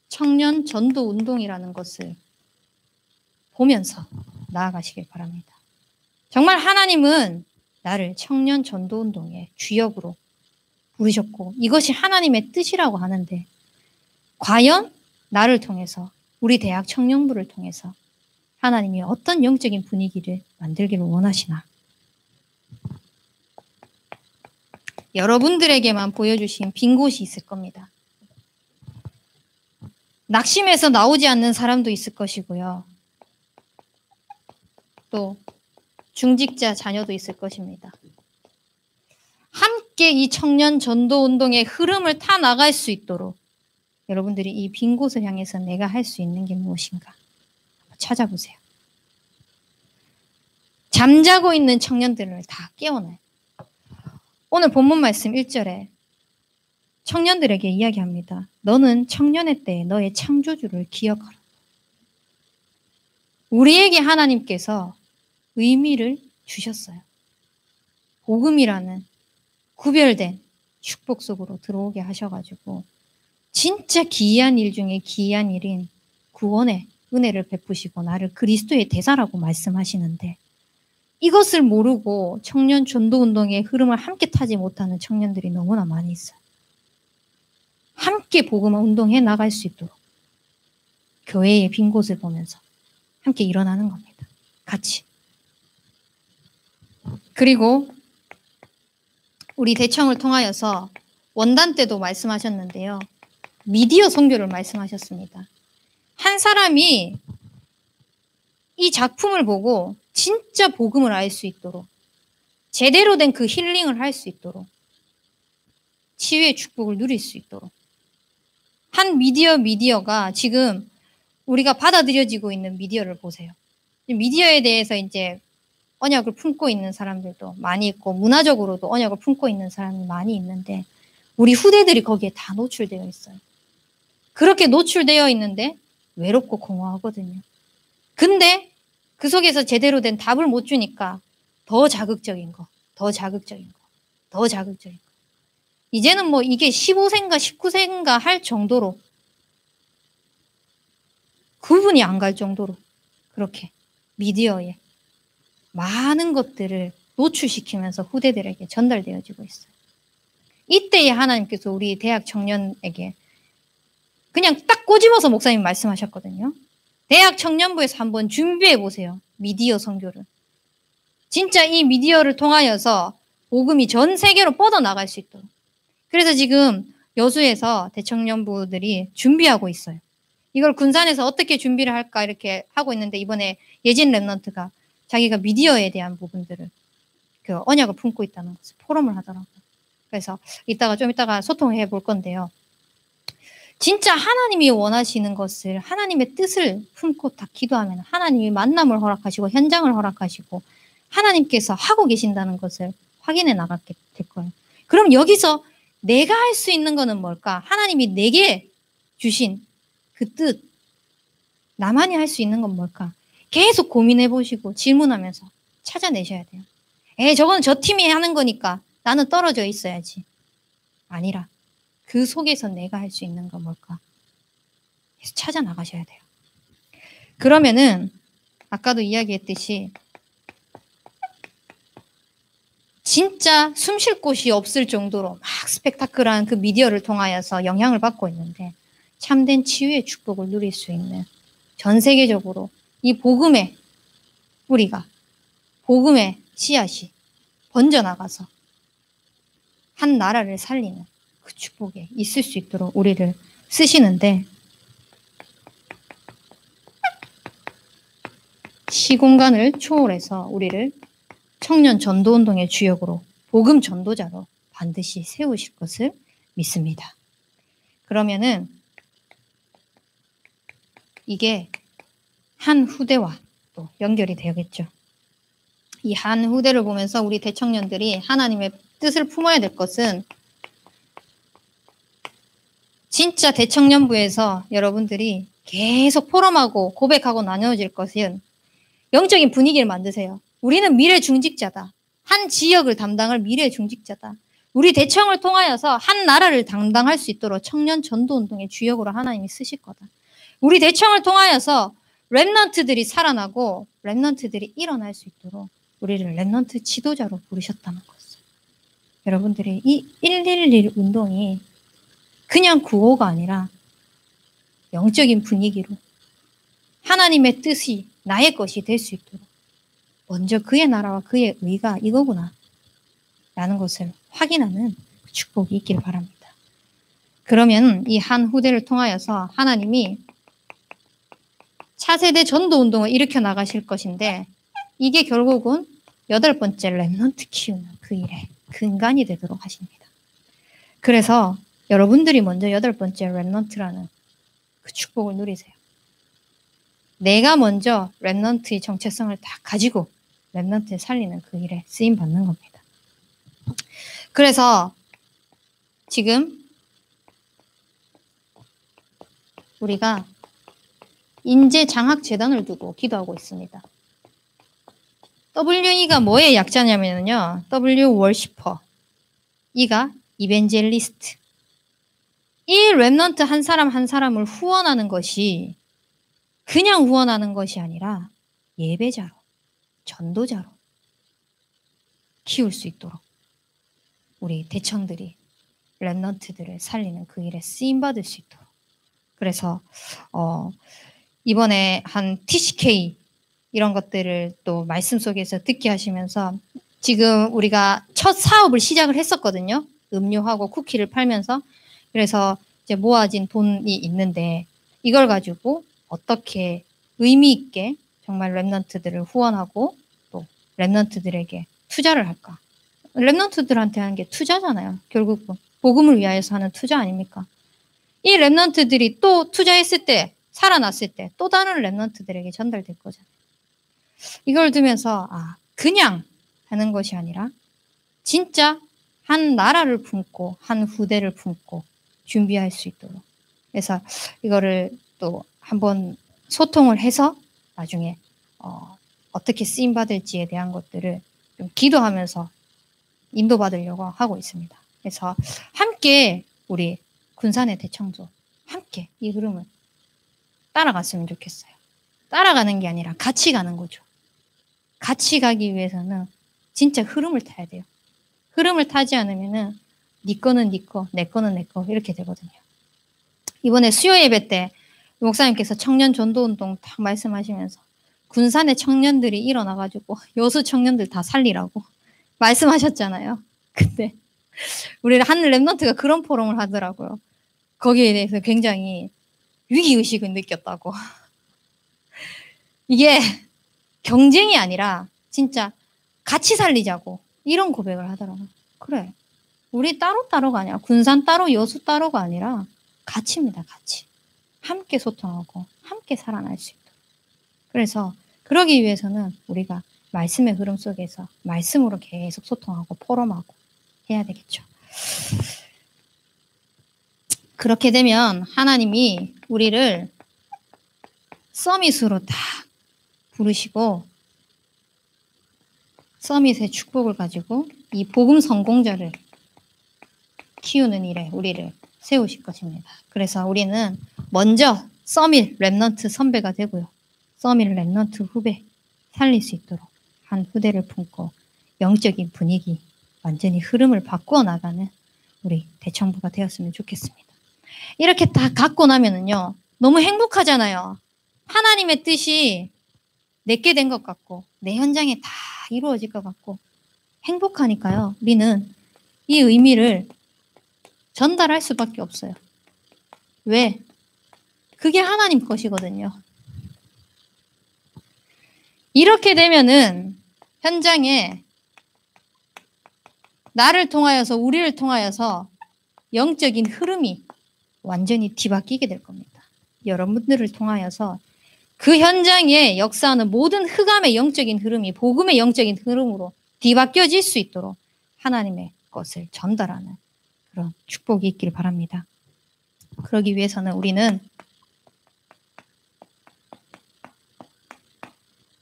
청년 전도 운동이라는 것을 보면서 나아가시길 바랍니다. 정말 하나님은 나를 청년 전도 운동의 주역으로 부르셨고 이것이 하나님의 뜻이라고 하는데 과연 나를 통해서 우리 대학 청년부를 통해서 하나님이 어떤 영적인 분위기를 만들기를 원하시나? 여러분들에게만 보여주신 빈 곳이 있을 겁니다. 낙심해서 나오지 않는 사람도 있을 것이고요. 또 중직자 자녀도 있을 것입니다. 함께 이 청년 전도 운동의 흐름을 타 나갈 수 있도록 여러분들이 이 빈 곳을 향해서 내가 할 수 있는 게 무엇인가 찾아보세요. 잠자고 있는 청년들을 다 깨워놔요. 오늘 본문 말씀 1절에 청년들에게 이야기합니다. 너는 청년의 때에 너의 창조주를 기억하라. 우리에게 하나님께서 의미를 주셨어요. 복음이라는 구별된 축복 속으로 들어오게 하셔가지고 진짜 기이한 일 중에 기이한 일인 구원의 은혜를 베푸시고 나를 그리스도의 대사라고 말씀하시는데 이것을 모르고 청년 전도운동의 흐름을 함께 타지 못하는 청년들이 너무나 많이 있어요. 함께 복음 운동해 나갈 수 있도록 교회의 빈 곳을 보면서 함께 일어나는 겁니다. 같이. 그리고 우리 대청을 통하여서 원단 때도 말씀하셨는데요. 미디어 선교를 말씀하셨습니다. 한 사람이 이 작품을 보고 진짜 복음을 알 수 있도록 제대로 된 그 힐링을 할 수 있도록 치유의 축복을 누릴 수 있도록 한 미디어가 지금 우리가 받아들여지고 있는 미디어를 보세요. 미디어에 대해서 이제 언약을 품고 있는 사람들도 많이 있고 문화적으로도 언약을 품고 있는 사람이 많이 있는데 우리 후대들이 거기에 다 노출되어 있어요. 그렇게 노출되어 있는데 외롭고 공허하거든요. 근데 그 속에서 제대로 된 답을 못 주니까 더 자극적인 거. 이제는 뭐 이게 15세인가 19세인가 할 정도로 구분이 안 갈 정도로 그렇게 미디어에 많은 것들을 노출시키면서 후대들에게 전달되어지고 있어요. 이때에 하나님께서 우리 대학 청년에게 그냥 딱 꼬집어서 목사님 말씀하셨거든요. 대학 청년부에서 한번 준비해 보세요. 미디어 선교를. 진짜 이 미디어를 통하여서 복음이 전 세계로 뻗어나갈 수 있도록. 그래서 지금 여수에서 대청년부들이 준비하고 있어요. 이걸 군산에서 어떻게 준비를 할까 이렇게 하고 있는데 이번에 예진 랩런트가 자기가 미디어에 대한 부분들을 그 언약을 품고 있다는 것을 포럼을 하더라고요. 그래서 좀 이따가 소통해 볼 건데요. 진짜 하나님이 원하시는 것을 하나님의 뜻을 품고 다 기도하면 하나님이 만남을 허락하시고 현장을 허락하시고 하나님께서 하고 계신다는 것을 확인해 나가게 될 거예요. 그럼 여기서 내가 할 수 있는 거는 뭘까? 하나님이 내게 주신 그 뜻, 나만이 할 수 있는 건 뭘까? 계속 고민해 보시고 질문하면서 찾아내셔야 돼요. 저건 저 팀이 하는 거니까 나는 떨어져 있어야지. 아니라 그 속에서 내가 할 수 있는 건 뭘까? 그래서 찾아 나가셔야 돼요. 그러면은 아까도 이야기했듯이 진짜 숨 쉴 곳이 없을 정도로 막 스펙타클한 그 미디어를 통하여서 영향을 받고 있는데 참된 치유의 축복을 누릴 수 있는 전 세계적으로 이 복음의 뿌리가 복음의 씨앗이 번져나가서 한 나라를 살리는 그 축복에 있을 수 있도록 우리를 쓰시는데 시공간을 초월해서 우리를 청년 전도운동의 주역으로 복음 전도자로 반드시 세우실 것을 믿습니다. 그러면은 이게 한 후대와 또 연결이 되겠죠. 이 한 후대를 보면서 우리 대청년들이 하나님의 뜻을 품어야 될 것은 진짜 대청년부에서 여러분들이 계속 포럼하고 고백하고 나누어질 것은 영적인 분위기를 만드세요. 우리는 미래 중직자다. 한 지역을 담당할 미래 중직자다. 우리 대청을 통하여서 한 나라를 담당할 수 있도록 청년 전도운동의 주역으로 하나님이 쓰실 거다. 우리 대청을 통하여서 랩넌트들이 살아나고 랩넌트들이 일어날 수 있도록 우리를 랩넌트 지도자로 부르셨다는 것을. 여러분들이 이 111 운동이 그냥 구호가 아니라 영적인 분위기로 하나님의 뜻이 나의 것이 될 수 있도록 먼저 그의 나라와 그의 의가 이거구나 라는 것을 확인하는 축복이 있길 바랍니다. 그러면 이 한 후대를 통하여서 하나님이 차세대 전도운동을 일으켜 나가실 것인데 이게 결국은 8번째 랩넌트 키우는 그 일의 근간이 되도록 하십니다. 그래서 여러분들이 먼저 8번째 랩넌트라는 그 축복을 누리세요. 내가 먼저 랩넌트의 정체성을 다 가지고 랩넌트를 살리는 그 일에 쓰임 받는 겁니다. 그래서 지금 우리가 인재 장학 재단을 두고 기도하고 있습니다. WE가 뭐의 약자냐면요. W 월시퍼, E가 이벤젤리스트. 이 랩넌트 한 사람 한 사람을 후원하는 것이 그냥 후원하는 것이 아니라 예배자로, 전도자로 키울 수 있도록 우리 대청들이 랩넌트들을 살리는 그 일에 쓰임받을 수 있도록. 그래서 이번에 한 TCK 이런 것들을 또 말씀 속에서 듣게 하시면서 지금 우리가 첫 사업을 시작을 했었거든요. 음료하고 쿠키를 팔면서. 그래서 이제 모아진 돈이 있는데 이걸 가지고 어떻게 의미 있게 정말 랩넌트들을 후원하고 또 랩넌트들에게 투자를 할까. 랩넌트들한테 하는 게 투자잖아요. 결국은 복음을 위하여서 하는 투자 아닙니까? 이 랩넌트들이 또 투자했을 때 살아났을 때 또 다른 랩넌트들에게 전달될 거잖아요. 이걸 두면서 그냥 하는 것이 아니라 진짜 한 나라를 품고 한 후대를 품고 준비할 수 있도록. 그래서 이거를 또 한번 소통을 해서 나중에 어떻게 쓰임받을지에 대한 것들을 좀 기도하면서 인도받으려고 하고 있습니다. 그래서 함께 우리 군산의 대청도 함께 이 흐름을 따라갔으면 좋겠어요. 따라가는 게 아니라 같이 가는 거죠. 같이 가기 위해서는 진짜 흐름을 타야 돼요. 흐름을 타지 않으면은 네 거는 네 거, 내 거는 내 거 이렇게 되거든요. 이번에 수요 예배 때 목사님께서 청년 전도운동 딱 말씀하시면서 군산의 청년들이 일어나가지고 여수 청년들 다 살리라고 말씀하셨잖아요. 근데 우리 한 랩넌트가 그런 포럼을 하더라고요. 거기에 대해서 굉장히 위기의식을 느꼈다고. 이게 경쟁이 아니라 진짜 같이 살리자고 이런 고백을 하더라고요. 그래. 우리 따로따로가 아니라 군산 따로 여수 따로가 아니라 같이입니다. 같이. 함께 소통하고 함께 살아날 수 있도록. 그래서 그러기 위해서는 우리가 말씀의 흐름 속에서 말씀으로 계속 소통하고 포럼하고 해야 되겠죠. 그렇게 되면 하나님이 우리를 서밋으로 다 부르시고 서밋의 축복을 가지고 이 복음 성공자를 키우는 일에 우리를 세우실 것입니다. 그래서 우리는 먼저 서밋 랩넌트 선배가 되고요. 서밋 랩넌트 후배 살릴 수 있도록 한 후대를 품고 영적인 분위기 완전히 흐름을 바꾸어 나가는 우리 대청부가 되었으면 좋겠습니다. 이렇게 다 갖고 나면은요, 너무 행복하잖아요. 하나님의 뜻이 내게 된 것 같고 내 현장에 다 이루어질 것 같고 행복하니까요. 우리는 이 의미를 전달할 수밖에 없어요. 왜? 그게 하나님 것이거든요. 이렇게 되면은 현장에 나를 통하여서 우리를 통하여서 영적인 흐름이 완전히 뒤바뀌게 될 겁니다. 여러분들을 통하여서 그 현장에 역사하는 모든 흑암의 영적인 흐름이 복음의 영적인 흐름으로 뒤바뀌어질 수 있도록 하나님의 것을 전달하는 그런 축복이 있길 바랍니다. 그러기 위해서는 우리는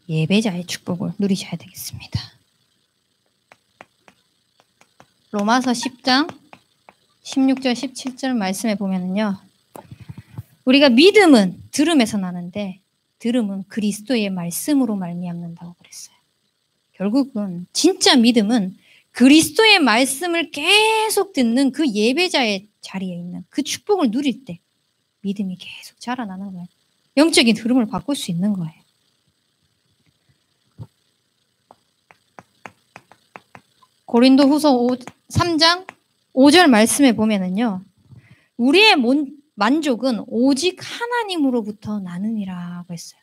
예배자의 축복을 누리셔야 되겠습니다. 로마서 10장 16절 17절 말씀에 보면은요. 우리가 믿음은 들음에서 나는데 들음은 그리스도의 말씀으로 말미암는다고 그랬어요. 결국은 진짜 믿음은 그리스도의 말씀을 계속 듣는 그 예배자의 자리에 있는 그 축복을 누릴 때 믿음이 계속 자라나는 거예요. 영적인 흐름을 바꿀 수 있는 거예요. 고린도후서 3장 5절 말씀에 보면은요. 우리의 만족은 오직 하나님으로부터 나느니라고 했어요.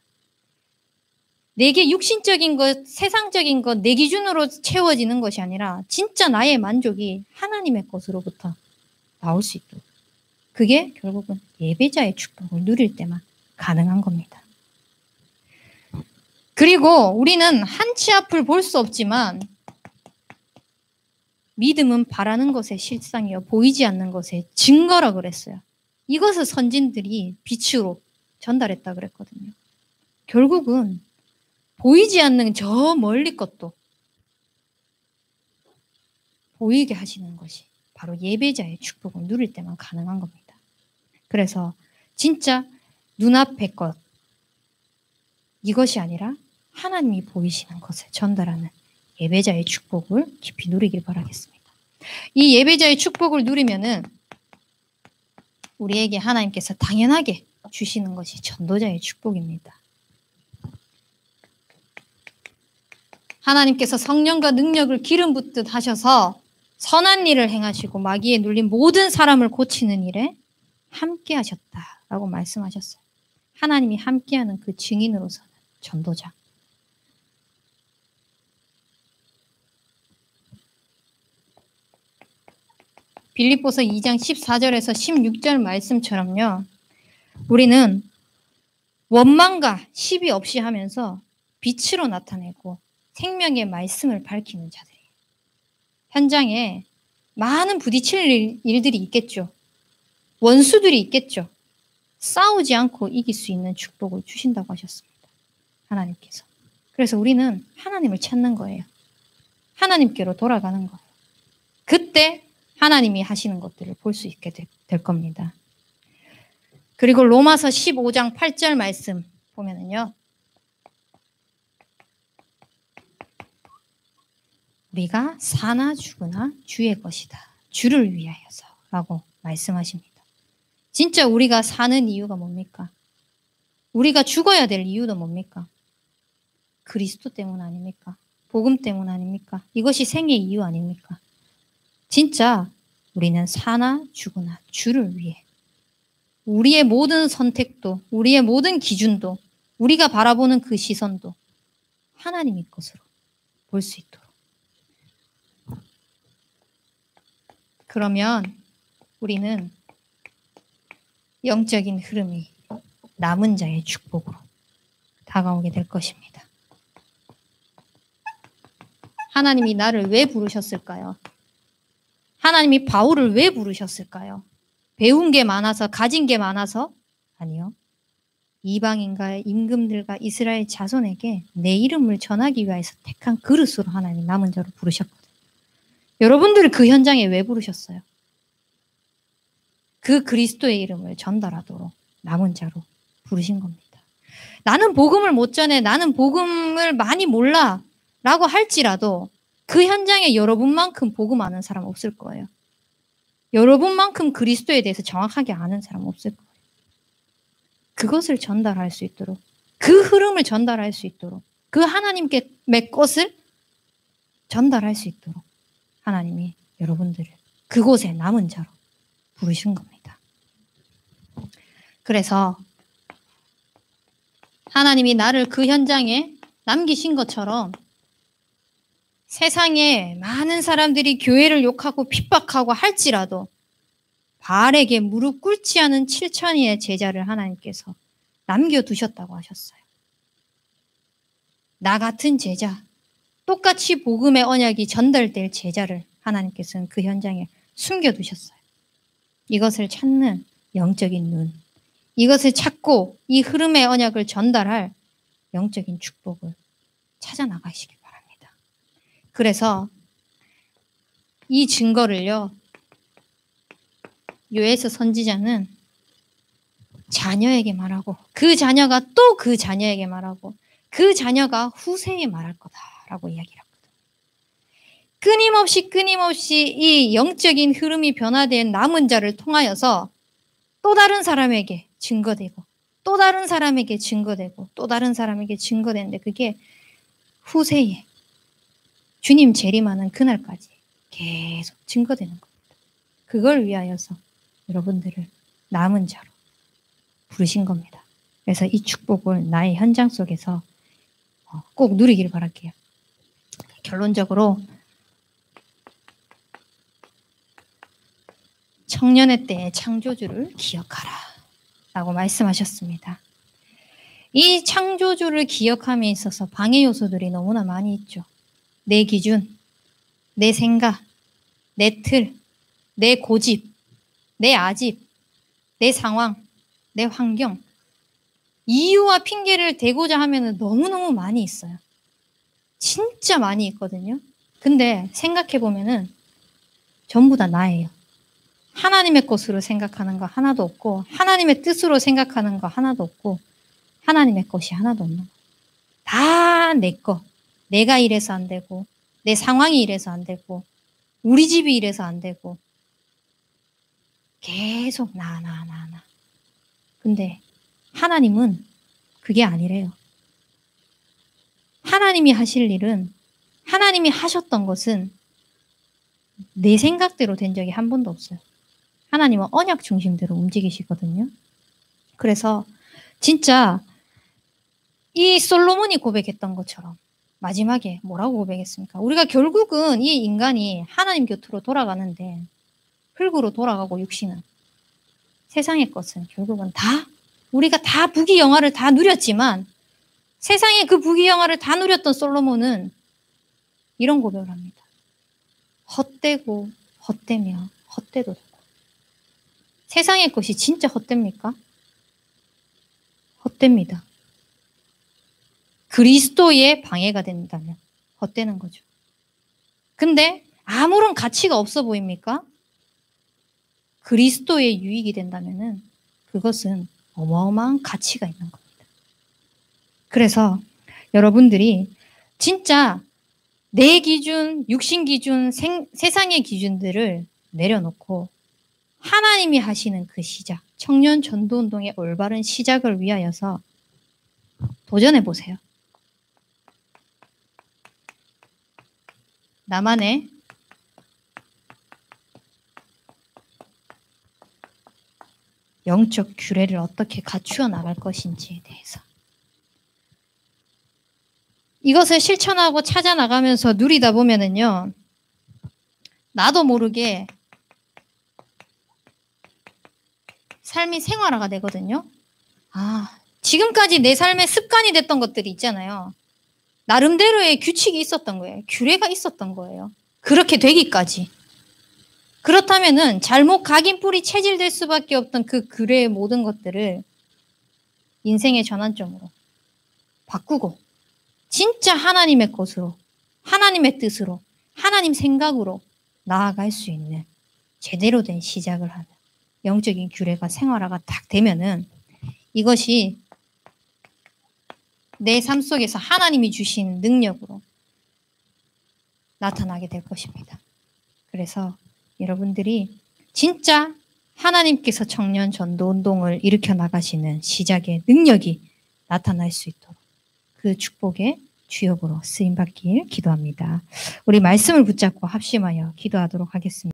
내게 육신적인 것, 세상적인 것, 내 기준으로 채워지는 것이 아니라 진짜 나의 만족이 하나님의 것으로부터 나올 수 있도록. 그게 결국은 예배자의 축복을 누릴 때만 가능한 겁니다. 그리고 우리는 한치 앞을 볼 수 없지만 믿음은 바라는 것의 실상이요 보이지 않는 것의 증거라 그랬어요. 이것을 선진들이 빛으로 전달했다 그랬거든요. 결국은 보이지 않는 저 멀리 것도 보이게 하시는 것이 바로 예배자의 축복을 누릴 때만 가능한 겁니다. 그래서 진짜 눈앞의 것 이것이 아니라 하나님이 보이시는 것을 전달하는 예배자의 축복을 깊이 누리길 바라겠습니다. 이 예배자의 축복을 누리면은 우리에게 하나님께서 당연하게 주시는 것이 전도자의 축복입니다. 하나님께서 성령과 능력을 기름 붓듯 하셔서 선한 일을 행하시고 마귀에 눌린 모든 사람을 고치는 일에 함께 하셨다라고 말씀하셨어요. 하나님이 함께하는 그 증인으로서는 전도자. 빌립보서 2장 14절에서 16절 말씀처럼요. 우리는 원망과 시비 없이 하면서 빛으로 나타내고 생명의 말씀을 밝히는 자들이에요. 현장에 많은 부딪힐 일들이 있겠죠. 원수들이 있겠죠. 싸우지 않고 이길 수 있는 축복을 주신다고 하셨습니다. 하나님께서. 그래서 우리는 하나님을 찾는 거예요. 하나님께로 돌아가는 거예요. 그때 하나님이 하시는 것들을 볼 수 있게 될 겁니다. 그리고 로마서 15장 8절 말씀 보면은요. 우리가 사나 죽으나 주의 것이다. 주를 위하여서 라고 말씀하십니다. 진짜 우리가 사는 이유가 뭡니까? 우리가 죽어야 될 이유도 뭡니까? 그리스도 때문 아닙니까? 복음 때문 아닙니까? 이것이 생의 이유 아닙니까? 진짜 우리는 사나 죽으나 주를 위해 우리의 모든 선택도 우리의 모든 기준도 우리가 바라보는 그 시선도 하나님의 것으로 볼 수 있도록 그러면 우리는 영적인 흐름이 남은 자의 축복으로 다가오게 될 것입니다. 하나님이 나를 왜 부르셨을까요? 하나님이 바울을 왜 부르셨을까요? 배운 게 많아서 가진 게 많아서? 아니요. 이방인과 임금들과 이스라엘 자손에게 내 이름을 전하기 위해서 택한 그릇으로 하나님 남은 자로 부르셨거든요. 여러분들을 그 현장에 왜 부르셨어요? 그 그리스도의 이름을 전달하도록 남은 자로 부르신 겁니다. 나는 복음을 못 전해, 나는 복음을 많이 몰라 라고 할지라도 그 현장에 여러분만큼 복음 아는 사람 없을 거예요. 여러분만큼 그리스도에 대해서 정확하게 아는 사람 없을 거예요. 그것을 전달할 수 있도록, 그 흐름을 전달할 수 있도록, 그 하나님께 것을 전달할 수 있도록 하나님이 여러분들을 그곳에 남은 자로 부르신 겁니다. 그래서 하나님이 나를 그 현장에 남기신 것처럼 세상에 많은 사람들이 교회를 욕하고 핍박하고 할지라도 바알에게 무릎 꿇지 않은 7,000의 제자를 하나님께서 남겨두셨다고 하셨어요. 나 같은 제자, 똑같이 복음의 언약이 전달될 제자를 하나님께서는 그 현장에 숨겨두셨어요. 이것을 찾는 영적인 눈, 이것을 찾고 이 흐름의 언약을 전달할 영적인 축복을 찾아 나가시기 바랍니다. 그래서 이 증거를요, 요에서 선지자는 자녀에게 말하고 그 자녀가 또 그 자녀에게 말하고 그 자녀가 후세에 말할 거다라고 이야기를 합니다. 끊임없이 이 영적인 흐름이 변화된 남은 자를 통하여서 또 다른 사람에게 증거되고 또 다른 사람에게 증거되고 또 다른 사람에게 증거되는데 그게 후세에 주님 재림하는 그날까지 계속 증거되는 겁니다. 그걸 위하여서 여러분들을 남은 자로 부르신 겁니다. 그래서 이 축복을 나의 현장 속에서 꼭 누리기를 바랄게요. 결론적으로 청년의 때의 창조주를 기억하라 라고 말씀하셨습니다. 이 창조주를 기억함에 있어서 방해 요소들이 너무나 많이 있죠. 내 기준, 내 생각, 내 틀, 내 고집, 내 아집, 내 상황, 내 환경, 이유와 핑계를 대고자 하면 너무너무 많이 있어요. 진짜 많이 있거든요. 근데 생각해보면은 전부 다 나예요. 하나님의 것으로 생각하는 거 하나도 없고 하나님의 뜻으로 생각하는 거 하나도 없고 하나님의 것이 하나도 없는 거예요. 다 내 거. 내가 이래서 안 되고 내 상황이 이래서 안 되고 우리 집이 이래서 안 되고 계속 나. 근데 하나님은 그게 아니래요. 하나님이 하실 일은 하나님이 하셨던 것은 내 생각대로 된 적이 한 번도 없어요. 하나님은 언약 중심대로 움직이시거든요. 그래서 진짜 이 솔로몬이 고백했던 것처럼 마지막에 뭐라고 고백했습니까? 우리가 결국은 이 인간이 하나님 곁으로 돌아가는데 흙으로 돌아가고 육신은 세상의 것은 결국은 다 우리가 다 부귀영화를 다 누렸지만 세상의 그 부귀영화를 다 누렸던 솔로몬은 이런 고백을 합니다. 헛되고 헛되며 헛되도 되고. 세상의 것이 진짜 헛됩니까? 헛됩니다. 그리스도의 방해가 된다면 헛되는 거죠. 근데 아무런 가치가 없어 보입니까? 그리스도의 유익이 된다면은 그것은 어마어마한 가치가 있는 겁니다. 그래서 여러분들이 진짜 내 기준, 육신 기준, 세상의 기준들을 내려놓고 하나님이 하시는 그 시작, 청년 전도운동의 올바른 시작을 위하여서 도전해 보세요. 나만의 영적 규례를 어떻게 갖추어 나갈 것인지에 대해서 이것을 실천하고 찾아 나가면서 누리다 보면은요, 나도 모르게 삶이 생활화가 되거든요. 지금까지 내 삶의 습관이 됐던 것들이 있잖아요. 나름대로의 규칙이 있었던 거예요. 규례가 있었던 거예요. 그렇게 되기까지. 그렇다면은 잘못 각인뿔이 체질될 수밖에 없던 그 규례의 모든 것들을 인생의 전환점으로 바꾸고 진짜 하나님의 것으로, 하나님의 뜻으로, 하나님 생각으로 나아갈 수 있는 제대로 된 시작을 하는 영적인 규례가 생활화가 딱 되면은 이것이 내 삶 속에서 하나님이 주신 능력으로 나타나게 될 것입니다. 그래서 여러분들이 진짜 하나님께서 청년 전도 운동을 일으켜 나가시는 시작의 능력이 나타날 수 있도록 그 축복의 주역으로 쓰임받길 기도합니다. 우리 말씀을 붙잡고 합심하여 기도하도록 하겠습니다.